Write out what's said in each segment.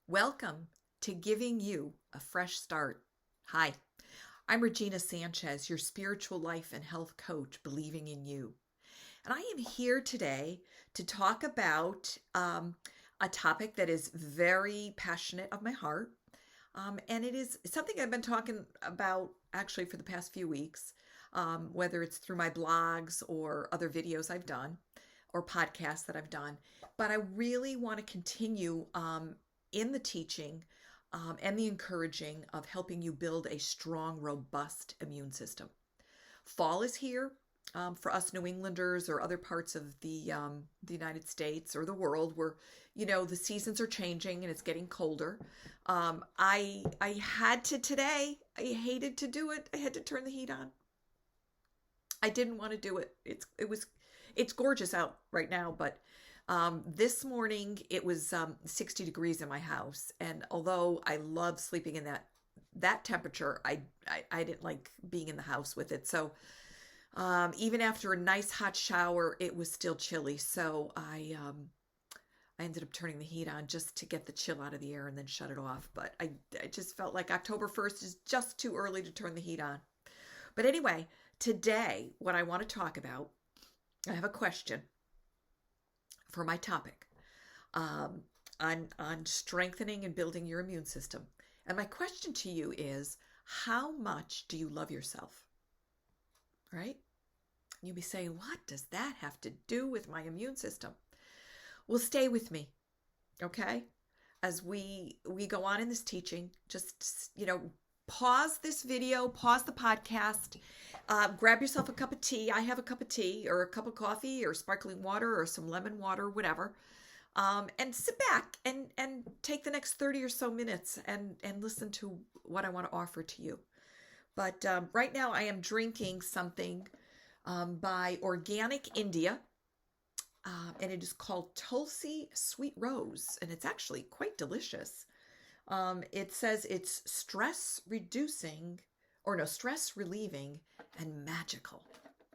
Welcome to Giving You a Fresh Start. Hi, I'm Regina Sanchez, your spiritual life and health coach, believing in you. And I am here today to talk about a topic that is very passionate of my heart. And it is something I've been talking about actually for the past few weeks, whether it's through my blogs or other videos I've done or podcasts that I've done. But I really want to continue in the teaching and the encouraging of helping you build a strong, robust immune system. Fall is here for us New Englanders or other parts of the United States or the world where, the seasons are changing and it's getting colder. I had to today. I hated to do it. I had to turn the heat on. I didn't want to do it. It's gorgeous out right now, but this morning it was 60 degrees in my house, and although I love sleeping in that temperature, I didn't like being in the house with it. So even after a nice hot shower, it was still chilly. So I ended up turning the heat on just to get the chill out of the air and then shut it off. But I just felt like October 1st is just too early to turn the heat on. But anyway, today what I want to talk about, I have a question for my topic on strengthening and building your immune system. And my question to you is, how much do you love yourself? Right? You'll be saying, what does that have to do with my immune system? Well, stay with me, okay? As we go on in this teaching, just, pause this video, pause the podcast, grab yourself a cup of tea. I have a cup of tea or a cup of coffee or sparkling water or some lemon water, whatever. And sit back and take the next 30 or so minutes and listen to what I want to offer to you. But right now I am drinking something by Organic India. And it is called Tulsi Sweet Rose. And it's actually quite delicious. It says it's stress relieving and magical.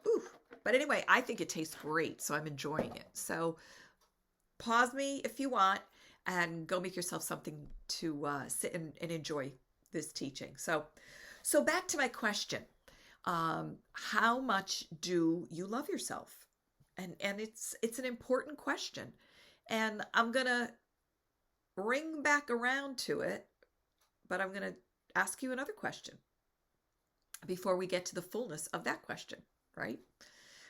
Ooh. But anyway, I think it tastes great, so I'm enjoying it. So pause me if you want and go make yourself something to sit and enjoy this teaching. So back to my question. How much do you love yourself? And it's an important question. And I'm going to bring back around to it, but I'm going to ask you another question before we get to the fullness of that question, right?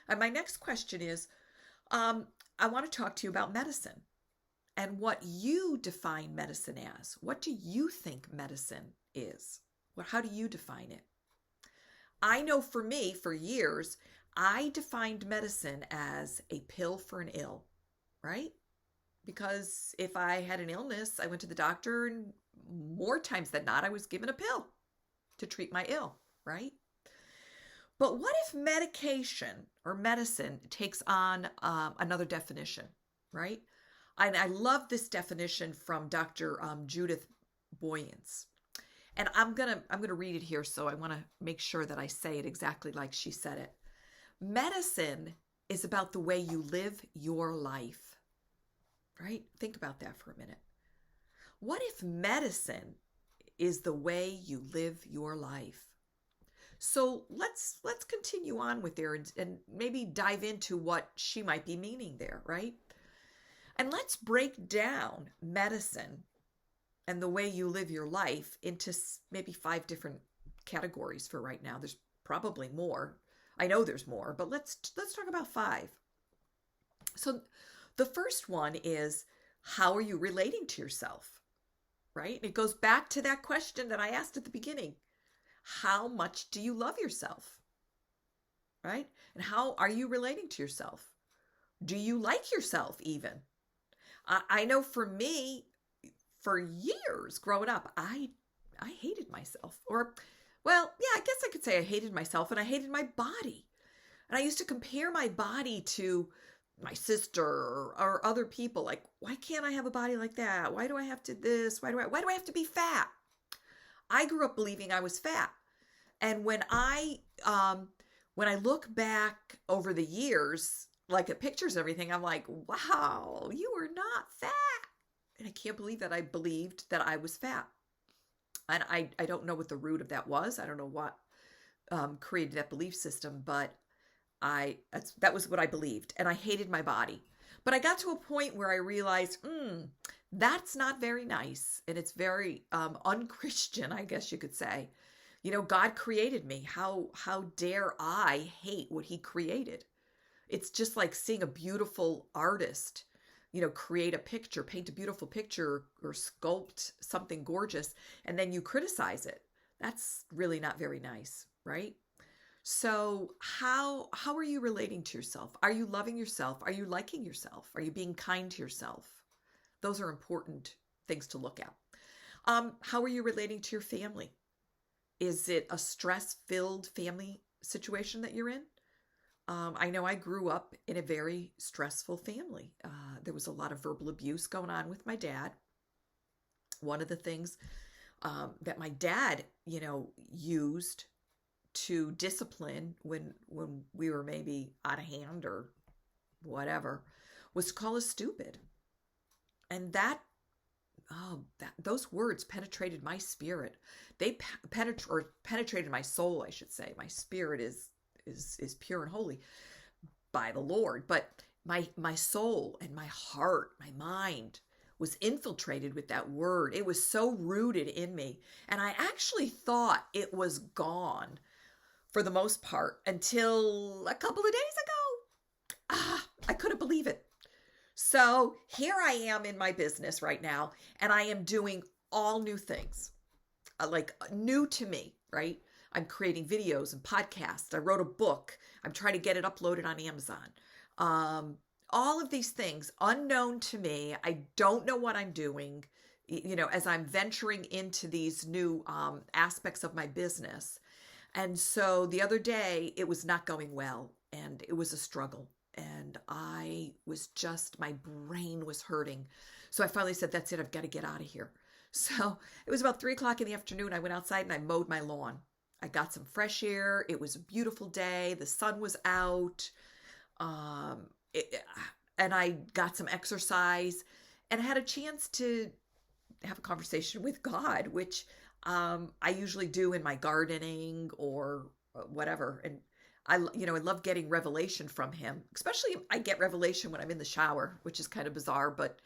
And my next question is, I want to talk to you about medicine and what you define medicine as. What do you think medicine is? How do you define it? I know for me, for years, I defined medicine as a pill for an ill, right? Because if I had an illness, I went to the doctor, and more times than not, I was given a pill to treat my ill, right? But what if medication or medicine takes on another definition, right? And I love this definition from Dr. Judith Boyens. And I'm gonna read it here, so I want to make sure that I say it exactly like she said it. Medicine is about the way you live your life. Right? Think about that for a minute. What if medicine is the way you live your life? So let's continue on with there and maybe dive into what she might be meaning there, right? And let's break down medicine and the way you live your life into maybe 5 different categories for right now. There's probably more. I know there's more, but let's talk about 5. So the first one is, how are you relating to yourself? Right? And it goes back to that question that I asked at the beginning. How much do you love yourself? Right? And how are you relating to yourself? Do you like yourself even? I know for me, for years growing up, I hated myself. Or, well, yeah, I guess I could say I hated myself, and I hated my body. And I used to compare my body to my sister or other people. Like, why can't I have a body like that? Why do I have to this? Why do I have to be fat? I grew up believing I was fat. And when I look back over the years, like at pictures and everything, I'm like, wow, you are not fat. And I can't believe that I believed that I was fat. And I don't know what the root of that was. I don't know what created that belief system, but that was what I believed. And I hated my body. But I got to a point where I realized, that's not very nice. And it's very unchristian, I guess you could say. God created me. How dare I hate what he created? It's just like seeing a beautiful artist, create a picture, paint a beautiful picture or sculpt something gorgeous, and then you criticize it. That's really not very nice, right? So how are you relating to yourself? Are you loving yourself? Are you liking yourself? Are you being kind to yourself? Those are important things to look at. How are you relating to your family? Is it a stress-filled family situation that you're in? I know I grew up in a very stressful family. There was a lot of verbal abuse going on with my dad. One of the things that my dad, used to discipline when we were maybe out of hand or whatever was to call us stupid. And those words penetrated my spirit. They penetrated my soul, I should say. My spirit is pure and holy by the Lord, but my soul and my heart, my mind was infiltrated with that word. It was so rooted in me, and I actually thought it was gone for the most part until a couple of days ago. I couldn't believe it. So here I am in my business right now, and I am doing all new things, like new to me, right? I'm creating videos and podcasts. I wrote a book. I'm trying to get it uploaded on Amazon. All of these things unknown to me. I don't know what I'm doing, as I'm venturing into these new aspects of my business. And so the other day it was not going well, and it was a struggle. And my brain was hurting. So I finally said, that's it. I've got to get out of here. So it was about 3:00 in the afternoon. I went outside and I mowed my lawn. I got some fresh air. It was a beautiful day. The sun was out. And I got some exercise, and I had a chance to have a conversation with God, which I usually do in my gardening or whatever. And I love getting revelation from him. Especially I get revelation when I'm in the shower, which is kind of bizarre, but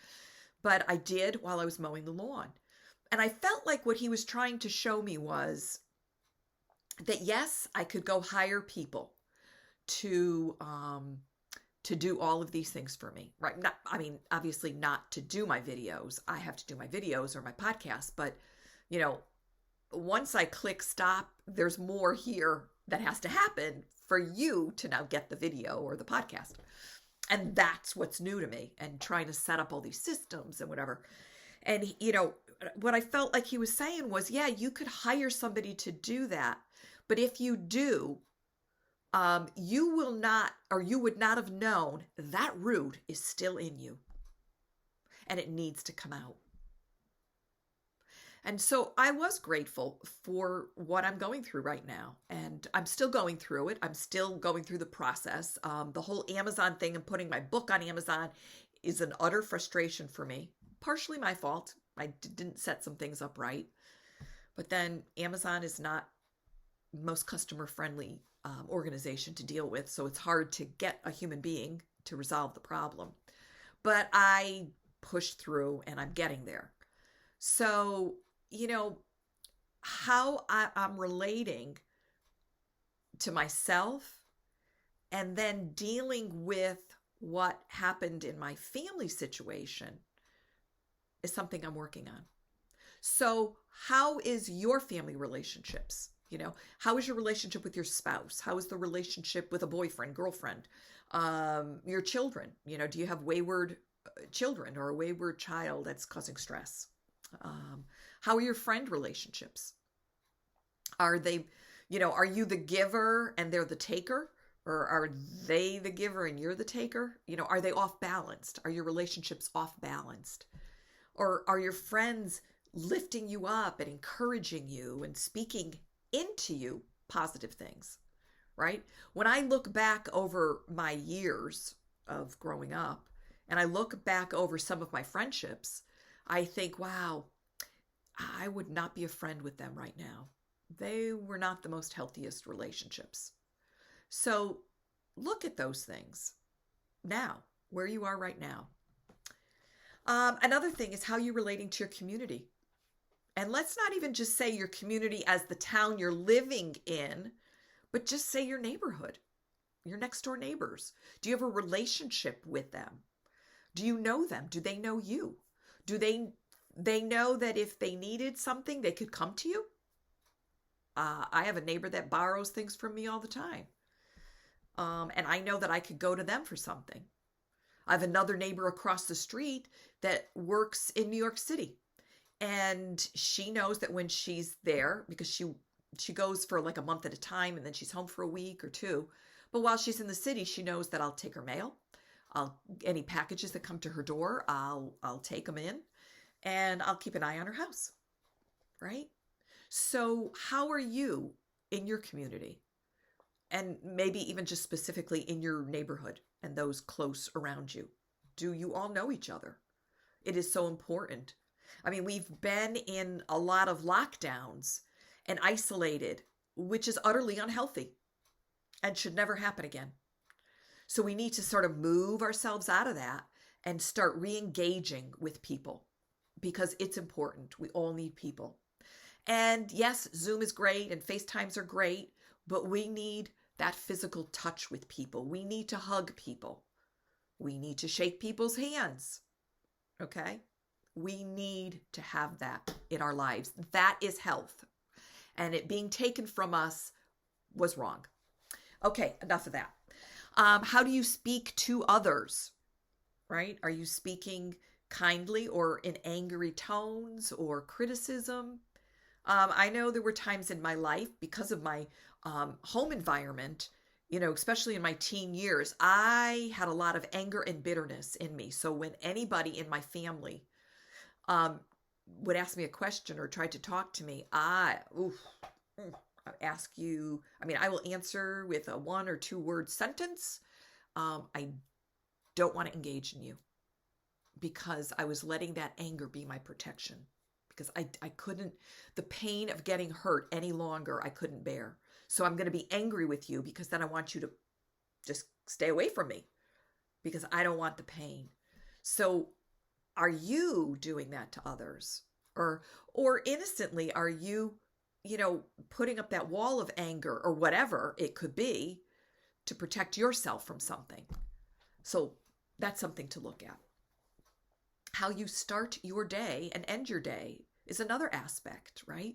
I did while I was mowing the lawn. And I felt like what he was trying to show me was that yes, I could go hire people to do all of these things for me, right? Obviously not to do my videos. I have to do my videos or my podcasts, but once I click stop, there's more here that has to happen for you to now get the video or the podcast. And that's what's new to me, and trying to set up all these systems and whatever. And, what I felt like he was saying was, yeah, you could hire somebody to do that. But if you do, you will not, or you would not have known that root is still in you, and it needs to come out. And so I was grateful for what I'm going through right now. And I'm still going through it. I'm still going through the process. The whole Amazon thing and putting my book on Amazon is an utter frustration for me. Partially my fault. I didn't set some things up right. But then Amazon is not most customer-friendly organization to deal with. So it's hard to get a human being to resolve the problem. But I pushed through, and I'm getting there. So how I'm relating to myself, and then dealing with what happened in my family situation is something I'm working on. So how is your family relationships? How is your relationship with your spouse? How is the relationship with a boyfriend, girlfriend, your children? Do you have wayward children or a wayward child that's causing stress? How are your friend relationships? Are they, are you the giver and they're the taker? Or are they the giver and you're the taker? Are they off balanced? Are your relationships off balanced? Or are your friends lifting you up and encouraging you and speaking into you positive things, right? When I look back over my years of growing up, and I look back over some of my friendships, I think, wow, I would not be a friend with them right now. They were not the most healthiest relationships. So look at those things now, where you are right now. Another thing is how you're relating to your community. And let's not even just say your community as the town you're living in, but just say your neighborhood, your next door neighbors. Do you have a relationship with them? Do you know them? Do they know you? Do they know that if they needed something, they could come to you? I have a neighbor that borrows things from me all the time. And I know that I could go to them for something. I have another neighbor across the street that works in New York City. And she knows that when she's there, because she goes for like a month at a time and then she's home for a week or two. But while she's in the city, she knows that I'll take her mail. Any packages that come to her door, I'll take them in and I'll keep an eye on her house. Right? So how are you in your community? And maybe even just specifically in your neighborhood and those close around you. Do you all know each other? It is so important. I mean, we've been in a lot of lockdowns and isolated, which is utterly unhealthy and should never happen again. So we need to sort of move ourselves out of that and start re-engaging with people because it's important. We all need people. And yes, Zoom is great and FaceTimes are great, but we need that physical touch with people. We need to hug people. We need to shake people's hands. Okay? We need to have that in our lives. That is health. And it being taken from us was wrong. Okay, enough of that. How do you speak to others? Right? Are you speaking kindly or in angry tones or criticism? I know there were times in my life because of my home environment, especially in my teen years, I had a lot of anger and bitterness in me. So when anybody in my family would ask me a question or tried to talk to me, I ask you, I will answer with a 1 or 2 word sentence. I don't want to engage in you because I was letting that anger be my protection because I couldn't, the pain of getting hurt any longer, I couldn't bear. So I'm going to be angry with you because then I want you to just stay away from me because I don't want the pain. So are you doing that to others? Or innocently, are you, putting up that wall of anger or whatever it could be to protect yourself from something? So that's something to look at. How you start your day and end your day is another aspect, right?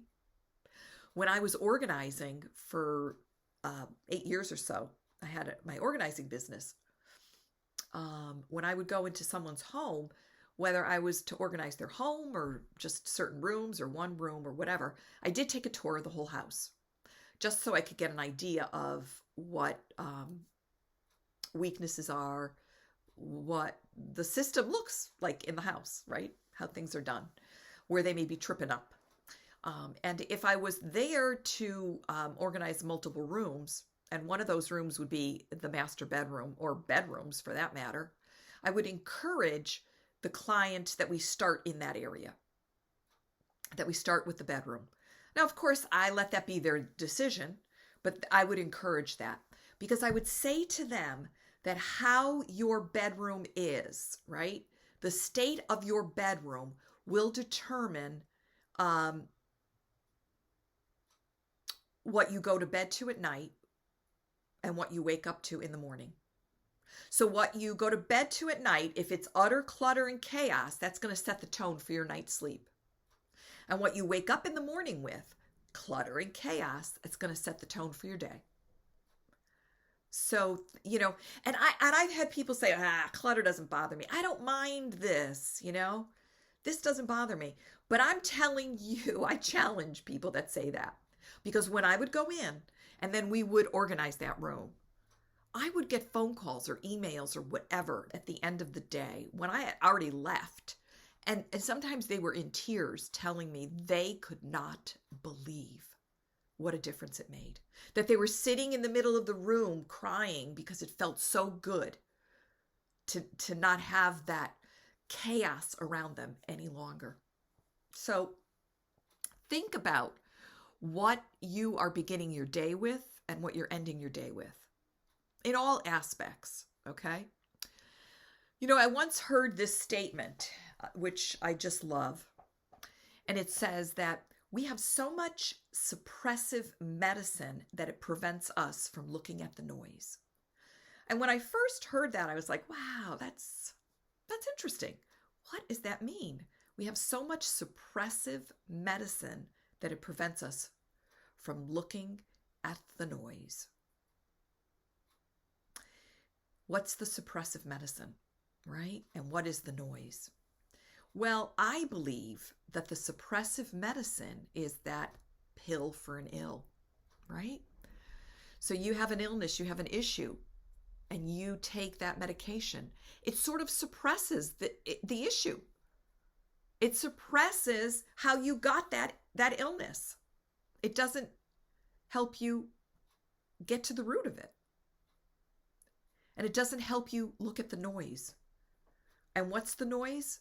When I was organizing for 8 years or so, I had my organizing business. When I would go into someone's home, whether I was to organize their home or just certain rooms or one room or whatever, I did take a tour of the whole house just so I could get an idea of what weaknesses are, what the system looks like in the house, right? How things are done, where they may be tripping up. And if I was there to organize multiple rooms, and one of those rooms would be the master bedroom or bedrooms for that matter, I would encourage the client that we start in that area, that we start with the bedroom. Now, of course, I let that be their decision, but I would encourage that because I would say to them that how your bedroom is, right? The state of your bedroom will determine what you go to bed to at night and what you wake up to in the morning. So what you go to bed to at night, if it's utter clutter and chaos, that's going to set the tone for your night's sleep. And what you wake up in the morning with, clutter and chaos, it's going to set the tone for your day. So, and I've had people say, clutter doesn't bother me. I don't mind this, this doesn't bother me. But I'm telling you, I challenge people that say that. Because when I would go in and then we would organize that room, I would get phone calls or emails or whatever at the end of the day when I had already left. And sometimes they were in tears telling me they could not believe what a difference it made. That they were sitting in the middle of the room crying because it felt so good to not have that chaos around them any longer. So think about what you are beginning your day with and what you're ending your day with in all aspects, okay? You know, I once heard this statement, which I just love, and it says that we have so much suppressive medicine that it prevents us from looking at the noise. And when I first heard that, I was like, wow, that's interesting. What does that mean? We have so much suppressive medicine that it prevents us from looking at the noise. What's the suppressive medicine, right? And what is the noise? Well, I believe that the suppressive medicine is that pill for an ill, right? So you have an illness, you have an issue, and you take that medication. It sort of suppresses the issue. It suppresses how you got that illness. It doesn't help you get to the root of it. And it doesn't help you look at the noise. And what's the noise?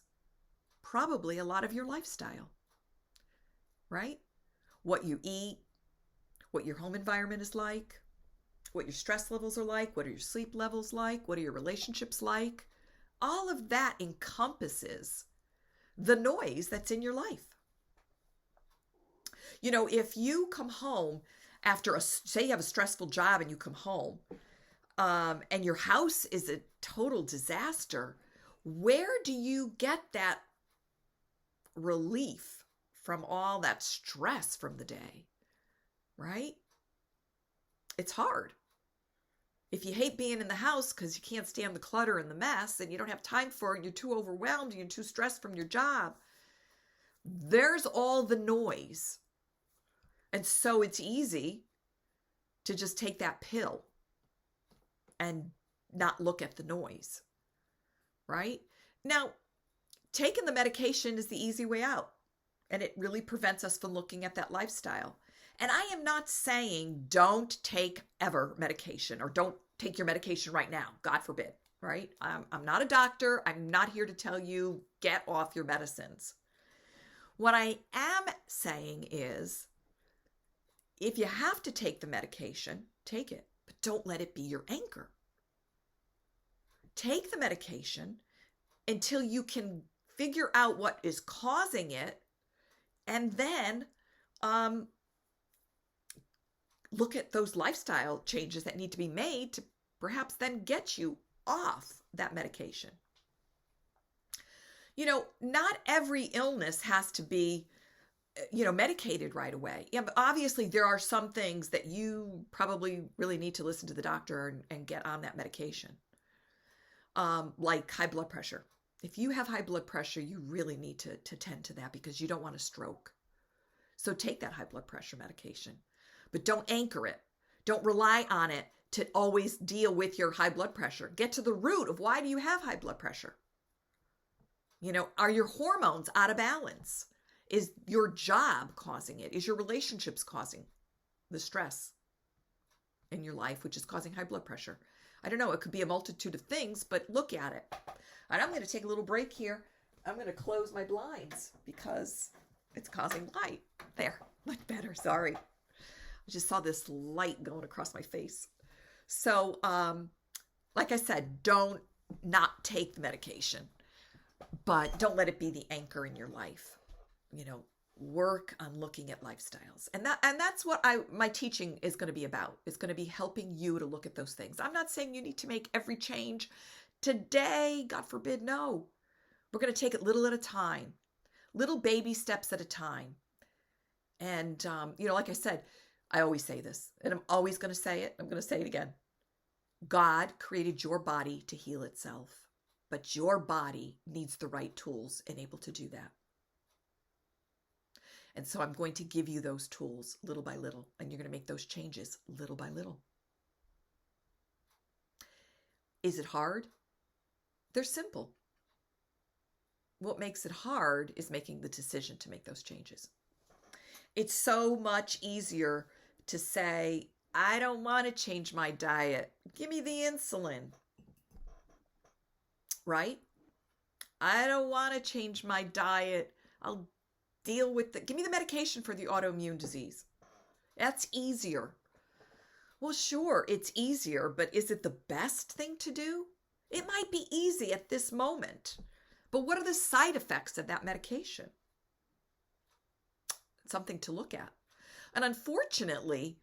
Probably a lot of your lifestyle, right? What you eat, what your home environment is like, what your stress levels are like, what are your sleep levels like, what are your relationships like. All of that encompasses the noise that's in your life. You know, if you come home after say you have a stressful job and you come home and your house is a total disaster, where do you get that relief from all that stress from the day, right? It's hard. If you hate being in the house because you can't stand the clutter and the mess and you don't have time for it, you're too overwhelmed, you're too stressed from your job, there's all the noise. And so it's easy to just take that pill and not look at the noise, right? Now, taking the medication is the easy way out, and it really prevents us from looking at that lifestyle. And I am not saying don't take ever medication or don't take your medication right now, God forbid, right? I'm not a doctor. I'm not here to tell you get off your medicines. What I am saying is if you have to take the medication, take it, but don't let it be your anchor. Take the medication until you can figure out what is causing it, and then look at those lifestyle changes that need to be made to perhaps then get you off that medication. You know, not every illness has to be, medicated right away. Yeah, but obviously there are some things that you probably really need to listen to the doctor and get on that medication. Like high blood pressure. If you have high blood pressure, you really need to tend to that because you don't want a stroke. So take that high blood pressure medication. But don't anchor it. Don't rely on it to always deal with your high blood pressure. Get to the root of why do you have high blood pressure? You know, are your hormones out of balance? Is your job causing it? Is your relationships causing the stress in your life, which is causing high blood pressure? I don't know. It could be a multitude of things, but look at it. And I'm going to take a little break here. I'm going to close my blinds because it's causing light. There, much better. Sorry. I just saw this light going across my face. So, like I said, don't not take the medication, but don't let it be the anchor in your life. You know, work on looking at lifestyles. And that's what my teaching is going to be about. It's going to be helping you to look at those things. I'm not saying you need to make every change today, God forbid, no. We're going to take it little at a time, little baby steps at a time. And, like I said, I always say this, and I'm always going to say it. I'm going to say it again. God created your body to heal itself, but your body needs the right tools and able to do that. And so I'm going to give you those tools little by little, and you're going to make those changes little by little. Is it hard? They're simple. What makes it hard is making the decision to make those changes. It's so much easier to say, I don't want to change my diet. Give me the insulin. Right? I don't want to change my diet. I'll deal with give me the medication for the autoimmune disease. That's easier. Well, sure, it's easier, but is it the best thing to do? It might be easy at this moment, but what are the side effects of that medication? Something to look at. And unfortunately,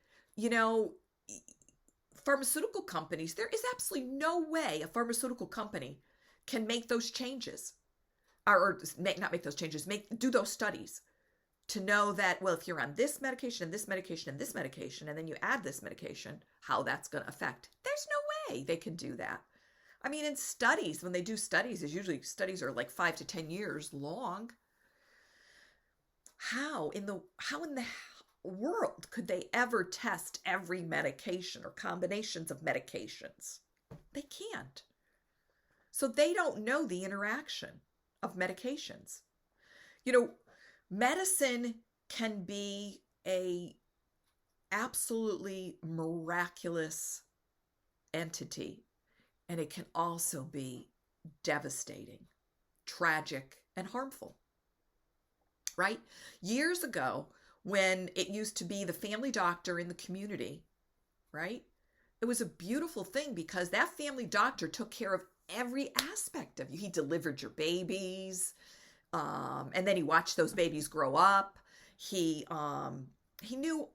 pharmaceutical companies, there is absolutely no way a pharmaceutical company can make those changes, or not make those changes, do those studies to know that, well, if you're on this medication and this medication and this medication, and then you add this medication, how that's going to affect. There's no way they can do that. I mean, in studies, when they do studies, studies are like 5 to 10 years long. How in the world could they ever test every medication or combinations of medications? They can't. So they don't know the interaction of medications. Medicine can be a absolutely miraculous entity, and it can also be devastating, tragic, and harmful. Right? Years ago, when it used to be the family doctor in the community, right? It was a beautiful thing because that family doctor took care of every aspect of you. He delivered your babies, and then he watched those babies grow up. He knew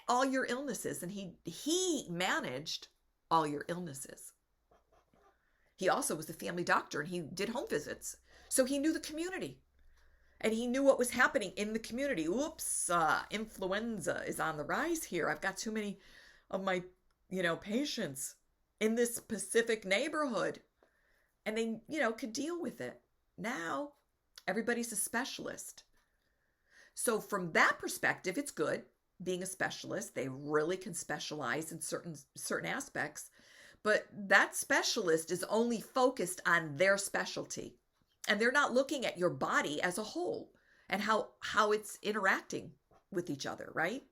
all your illnesses, and he managed all your illnesses. He also was the family doctor, and he did home visits, so he knew the community. And he knew what was happening in the community. Oops, influenza is on the rise here. I've got too many of my, patients in this specific neighborhood. And they, could deal with it. Now, everybody's a specialist. So from that perspective, it's good being a specialist. They really can specialize in certain aspects. But that specialist is only focused on their specialty. And they're not looking at your body as a whole and how it's interacting with each other, right?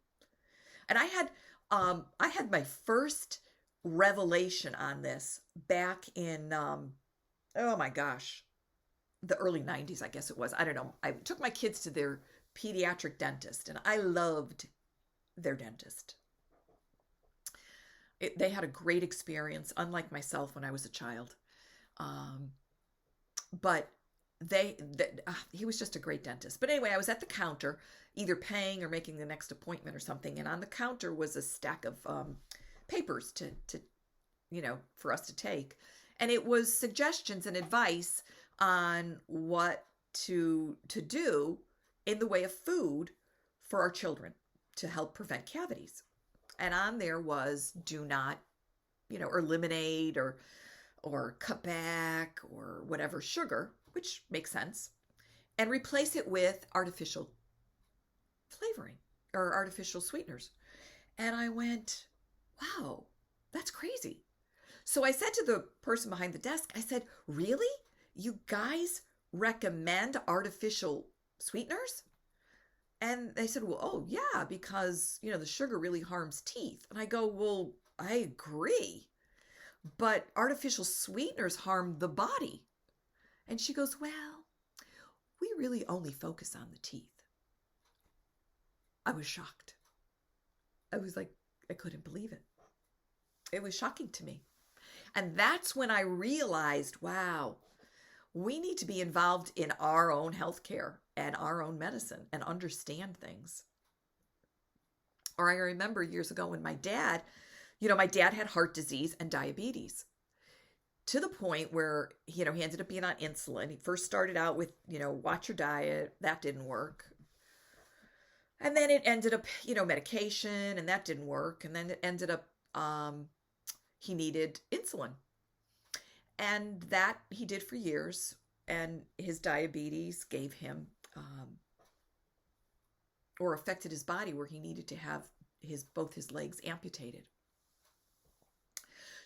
And I had my first revelation on this back in oh my gosh, the early 90s, I guess it was. I don't know. I took my kids to their pediatric dentist, and I loved their dentist. They had a great experience, unlike myself when I was a child. But he was just a great dentist. But anyway, I was at the counter, either paying or making the next appointment or something. And on the counter was a stack of papers to for us to take. And it was suggestions and advice on what to do in the way of food for our children to help prevent cavities. And on there was do not, eliminate or cut back or whatever sugar, which makes sense, and replace it with artificial flavoring or artificial sweeteners. And I went, wow, that's crazy. So I said to the person behind the desk, I said, really? You guys recommend artificial sweeteners? And they said, well, oh yeah, because, the sugar really harms teeth. And I go, well, I agree, but artificial sweeteners harm the body. And she goes, well, we really only focus on the teeth. I was shocked. I was like, I couldn't believe it. It was shocking to me. And that's when I realized, wow, we need to be involved in our own healthcare and our own medicine and understand things. Or I remember years ago when my dad had heart disease and diabetes to the point where, he ended up being on insulin. He first started out with, watch your diet. That didn't work. And then it ended up, medication, and that didn't work. And then it ended up, he needed insulin. And that he did for years. And his diabetes gave him, or affected his body where he needed to have both his legs amputated.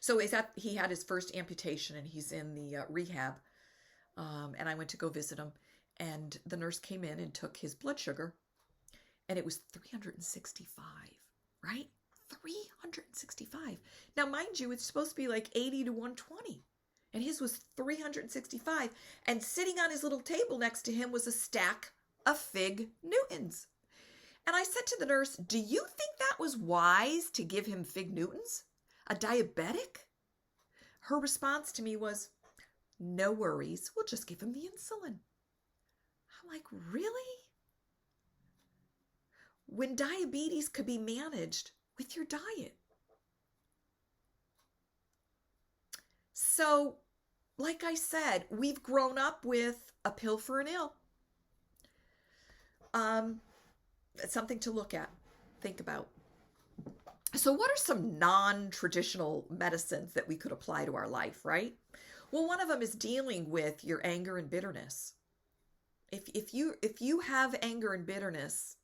So he had his first amputation, and he's in the rehab. And I went to go visit him, and the nurse came in and took his blood sugar, and it was 365, right? 365. Now, mind you, it's supposed to be like 80 to 120. and his was 365. And sitting on his little table next to him was a stack of Fig Newtons. And I said to the nurse, "Do you think that was wise to give him Fig Newtons? A diabetic?" Her response to me was, "No worries, we'll just give him the insulin." I'm like, really? When diabetes could be managed with your diet. So, like I said, we've grown up with a pill for an ill. It's something to look at, think about. So what are some non-traditional medicines that we could apply to our life, right? Well, one of them is dealing with your anger and bitterness. If you have anger and bitterness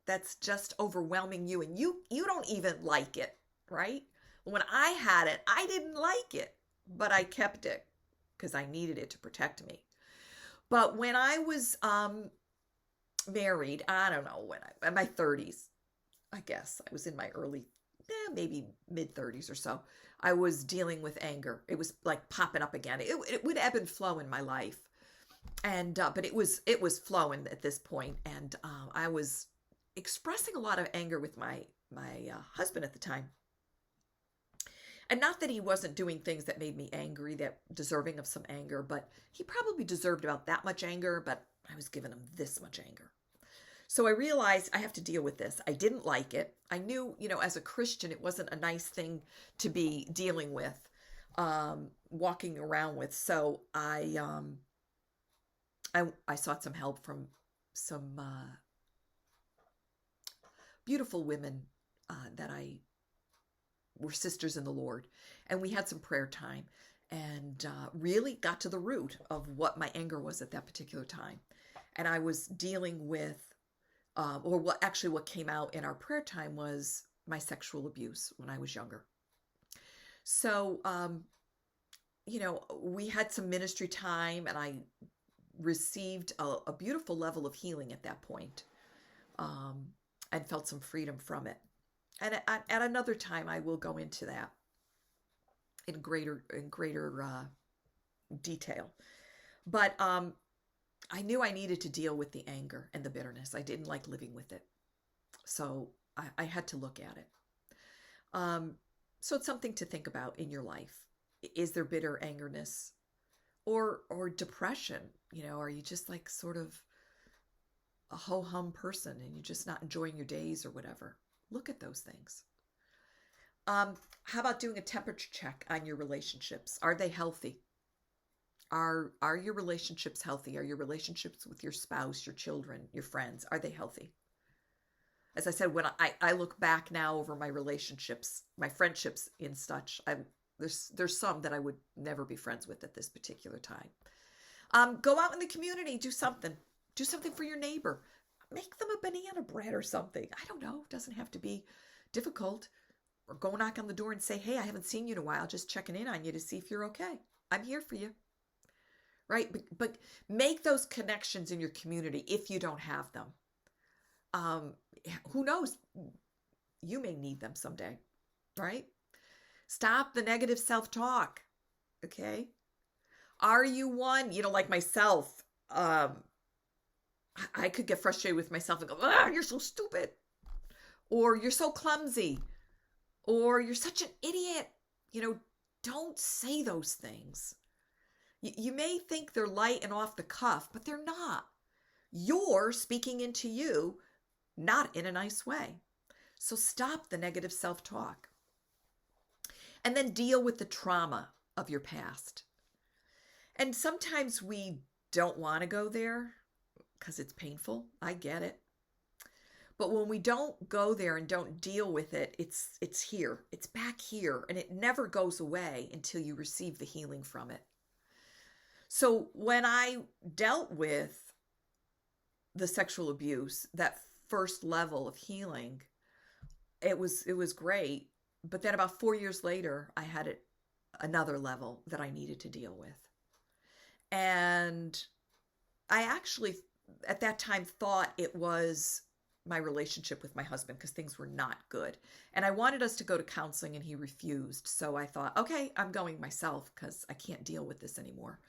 that's just overwhelming you, and you don't even like it, right? When I had it, I didn't like it, but I kept it because I needed it to protect me. But when I was married, I don't know, in my 30s, I guess. I was in my early, maybe mid-30s or so. I was dealing with anger. It was like popping up again. It would ebb and flow in my life. And but it was flowing at this point, and I was expressing a lot of anger with my husband at the time. And not that he wasn't doing things that made me angry, that deserving of some anger, but he probably deserved about that much anger, but I was giving him this much anger. So I realized I have to deal with this. I didn't like it. I knew, as a Christian, it wasn't a nice thing to be dealing with, walking around with. So I sought some help from some beautiful women that were sisters in the Lord. And we had some prayer time and really got to the root of what my anger was at that particular time. And I was dealing with, what came out in our prayer time was my sexual abuse when I was younger. So, we had some ministry time, and I received a beautiful level of healing at that point, and felt some freedom from it. And at another time, I will go into that in greater detail. But I knew I needed to deal with the anger and the bitterness. I didn't like living with it, so I had to look at it. So it's something to think about in your life. Is there bitter angerness, or depression? Are you just like sort of a ho-hum person and you're just not enjoying your days or whatever? Look at those things. How about doing a temperature check on your relationships? Are they healthy? Are your relationships healthy? Are your relationships with your spouse, your children, your friends, are they healthy? As I said, when I look back now over my relationships, my friendships and such, there's some that I would never be friends with at this particular time. Go out in the community, do something. Do something for your neighbor. Make them a banana bread or something. I don't know. It doesn't have to be difficult. Or go knock on the door and say, "Hey, I haven't seen you in a while. Just checking in on you to see if you're okay. I'm here for you." Right? But make those connections in your community if you don't have them. Who knows? You may need them someday. Right? Stop the negative self-talk. Okay? Are you one, like myself, I could get frustrated with myself and go, "You're so stupid," or "You're so clumsy," or "You're such an idiot." Don't say those things. You may think they're light and off the cuff, but they're not. You're speaking into you, not in a nice way. So stop the negative self-talk. And then deal with the trauma of your past. And sometimes we don't want to go there because it's painful. I get it. But when we don't go there and don't deal with it, it's here. It's back here, and it never goes away until you receive the healing from it. So when I dealt with the sexual abuse, that first level of healing, it was great. But then about 4 years later, I had another level that I needed to deal with. And I actually, at that time, thought it was my relationship with my husband because things were not good. And I wanted us to go to counseling and he refused. So I thought, okay, I'm going myself because I can't deal with this anymore.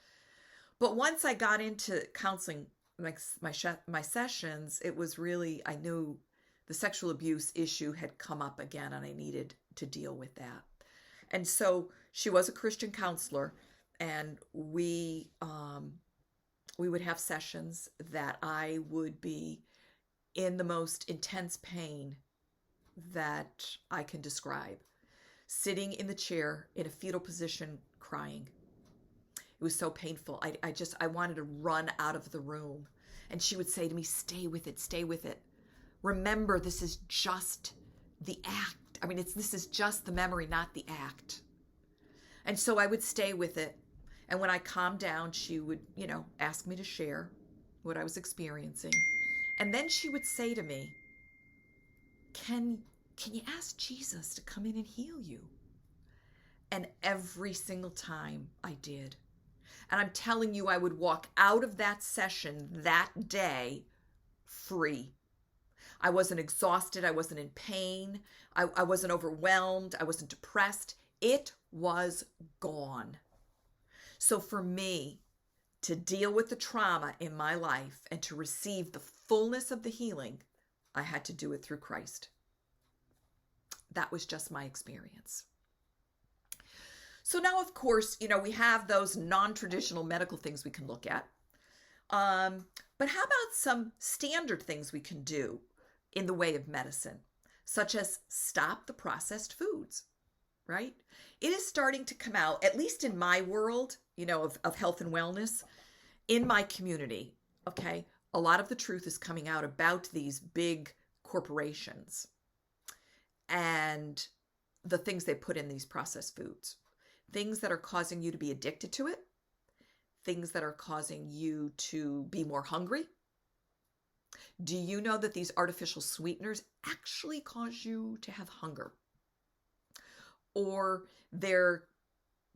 But once I got into counseling, my sessions, it was really, I knew the sexual abuse issue had come up again and I needed to deal with that. And so she was a Christian counselor, and we would have sessions that I would be in the most intense pain that I can describe, sitting in the chair in a fetal position crying. It was so painful. I wanted to run out of the room. And she would say to me, stay with it, stay with it. Remember, this is just the act. I mean, this is just the memory, not the act. And so I would stay with it. And when I calmed down, she would, ask me to share what I was experiencing. And then she would say to me, can you ask Jesus to come in and heal you? And every single time I did. And I'm telling you, I would walk out of that session that day free. I wasn't exhausted. I wasn't in pain. I wasn't overwhelmed. I wasn't depressed. It was gone. So for me to deal with the trauma in my life and to receive the fullness of the healing, I had to do it through Christ. That was just my experience. So now, of course, we have those non-traditional medical things we can look at. But how about some standard things we can do in the way of medicine, such as stop the processed foods, right? It is starting to come out, at least in my world, of health and wellness, in my community, okay? A lot of the truth is coming out about these big corporations and the things they put in these processed foods. Things that are causing you to be addicted to it, things that are causing you to be more hungry. Do you know that these artificial sweeteners actually cause you to have hunger? Or they're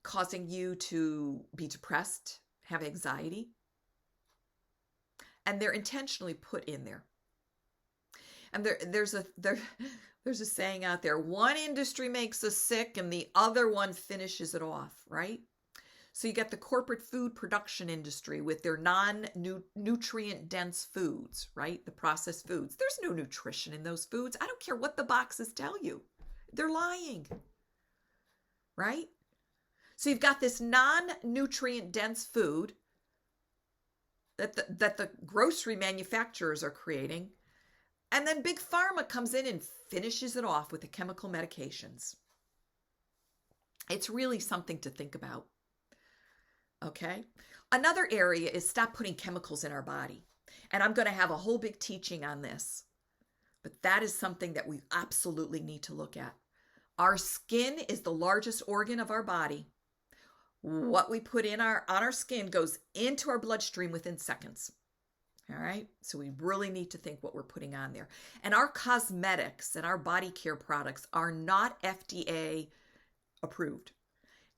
causing you to be depressed, have anxiety, and they're intentionally put in there. And there's a saying out there, one industry makes us sick and the other one finishes it off, right? So you get the corporate food production industry with their non-nutrient dense foods, right? The processed foods. There's no nutrition in those foods. I don't care what the boxes tell you. They're lying, right? So you've got this non-nutrient dense food that the grocery manufacturers are creating. And then Big Pharma comes in and finishes it off with the chemical medications. It's really something to think about. Okay? Another area is stop putting chemicals in our body. And I'm going to have a whole big teaching on this. But that is something that we absolutely need to look at. Our skin is the largest organ of our body. What we put on our skin goes into our bloodstream within seconds. All right. So we really need to think what we're putting on there. And our cosmetics and our body care products are not FDA approved.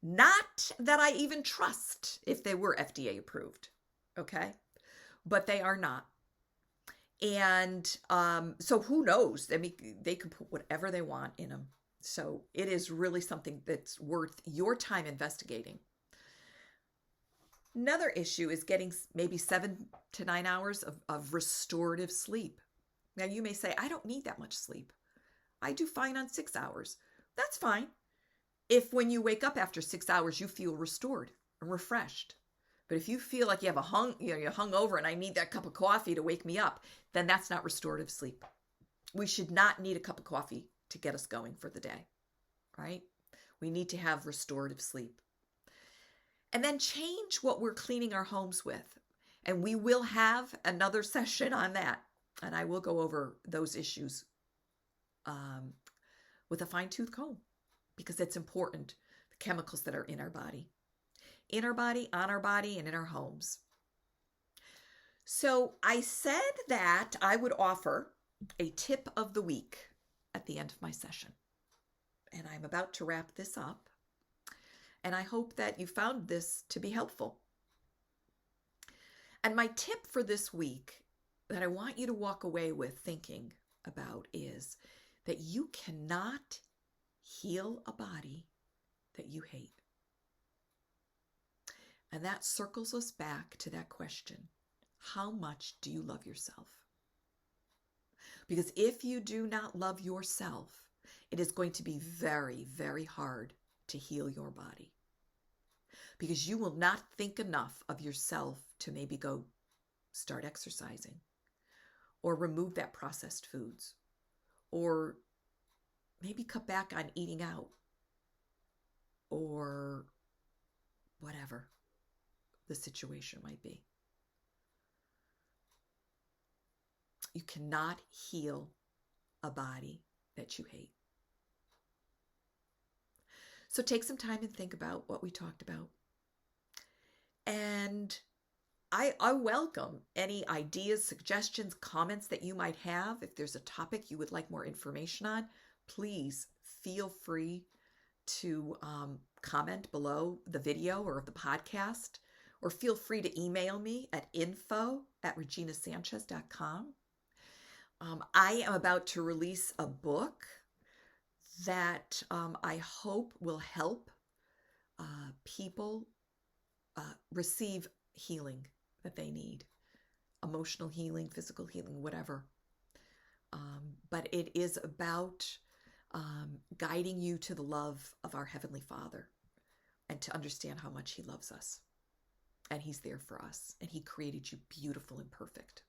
Not that I even trust if they were FDA approved. Okay. But they are not. And so who knows? I mean, they can put whatever they want in them. So it is really something that's worth your time investigating. Another issue is getting maybe 7 to 9 hours of restorative sleep. Now, you may say, I don't need that much sleep. I do fine on 6 hours. That's fine. If when you wake up after 6 hours, you feel restored and refreshed. But if you feel like you have you're hungover and I need that cup of coffee to wake me up, then that's not restorative sleep. We should not need a cup of coffee to get us going for the day, right? We need to have restorative sleep. And then change what we're cleaning our homes with. And we will have another session on that. And I will go over those issues with a fine-tooth comb because it's important, the chemicals that are in our body. In our body, on our body, and in our homes. So I said that I would offer a tip of the week at the end of my session. And I'm about to wrap this up. And I hope that you found this to be helpful. And my tip for this week that I want you to walk away with thinking about is that you cannot heal a body that you hate. And that circles us back to that question: how much do you love yourself? Because if you do not love yourself, it is going to be very, very hard to heal your body. Because you will not think enough of yourself to maybe go start exercising, or remove that processed foods, or maybe cut back on eating out, or whatever the situation might be. You cannot heal a body that you hate. So take some time and think about what we talked about. And I welcome any ideas, suggestions, comments that you might have. If there's a topic you would like more information on, please feel free to comment below the video or the podcast, or feel free to email me at info@reginasanchez.com. I am about to release a book that I hope will help people receive healing that they need. Emotional healing, physical healing, whatever. But it is about guiding you to the love of our Heavenly Father, and to understand how much He loves us. And He's there for us. And He created you beautiful and perfect.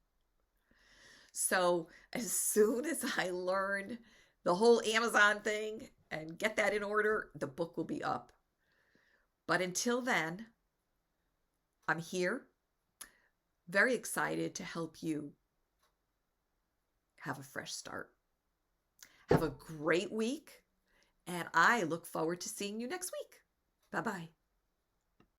So as soon as I learn the whole Amazon thing and get that in order, the book will be up. But until then, I'm here, very excited to help you have a fresh start. Have a great week, and I look forward to seeing you next week. Bye-bye.